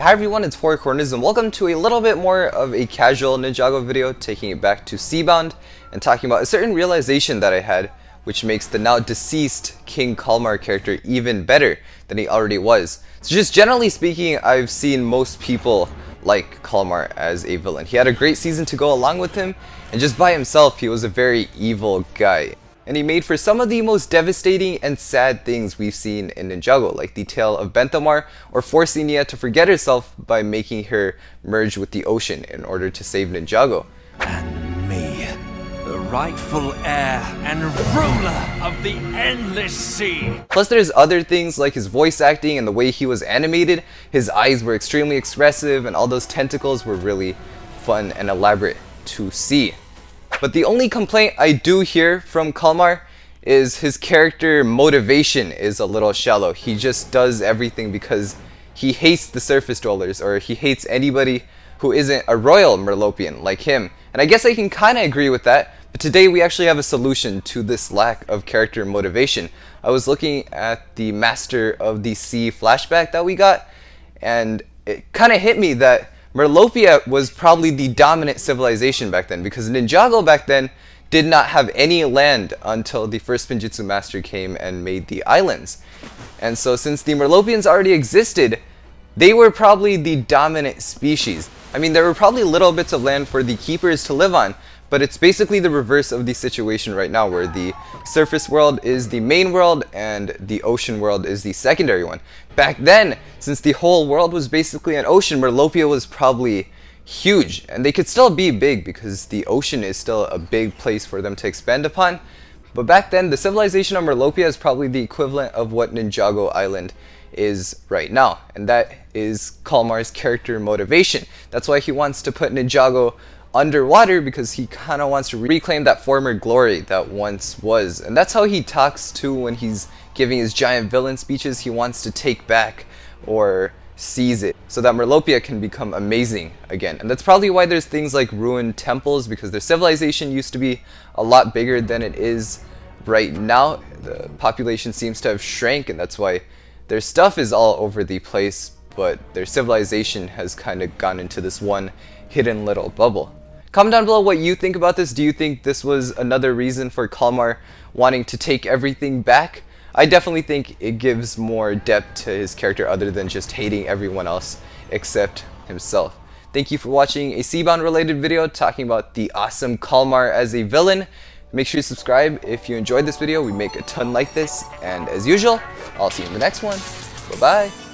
Hi everyone, it's Four Corners and welcome to a little bit more of a casual Ninjago video, taking it back to Seabound and talking about a certain realization that I had, which makes the now deceased King Kalmaar character even better than he already was. So just generally speaking, I've seen most people like Kalmaar as a villain. He had a great season to go along with him, and just by himself he was a very evil guy. And he made for some of the most devastating and sad things we've seen in Ninjago, like the tale of Benthomaar, or forcing Nia to forget herself by making her merge with the ocean in order to save Ninjago. And me, the rightful heir and ruler of the endless sea. Plus there's other things like his voice acting and the way he was animated. His eyes were extremely expressive and all those tentacles were really fun and elaborate to see. But the only complaint I do hear from Kalmaar is his character motivation is a little shallow. He just does everything because he hates the surface dwellers, or he hates anybody who isn't a royal Merlopian like him. And I guess I can kind of agree with that, but today we actually have a solution to this lack of character motivation. I was looking at the Master of the Sea flashback that we got, and it kind of hit me that Merlopia was probably the dominant civilization back then, because Ninjago back then did not have any land until the first Spinjitzu master came and made the islands. And so since the Merlopians already existed, they were probably the dominant species. I mean, there were probably little bits of land for the keepers to live on, but it's basically the reverse of the situation right now, where the surface world is the main world and the ocean world is the secondary one. Back then, since the whole world was basically an ocean, Merlopia was probably huge, and they could still be big because the ocean is still a big place for them to expand upon. But back then, the civilization of Merlopia is probably the equivalent of what Ninjago Island is right now, and that is Kalmaar's character motivation. That's why he wants to put Ninjago underwater, because he kind of wants to reclaim that former glory that once was. And that's how he talks too when he's giving his giant villain speeches. He wants to take back or seize it so that Merlopia can become amazing again. And that's probably why there's things like ruined temples, because their civilization used to be a lot bigger than it is right now. The population seems to have shrank, and that's why their stuff is all over the place, but their civilization has kind of gone into this one hidden little bubble. Comment down below what you think about this. Do you think this was another reason for Kalmaar wanting to take everything back? I definitely think it gives more depth to his character other than just hating everyone else except himself. Thank you for watching a Seabound related video talking about the awesome Kalmaar as a villain. Make sure you subscribe if you enjoyed this video. We make a ton like this. And as usual, I'll see you in the next one. Bye-bye.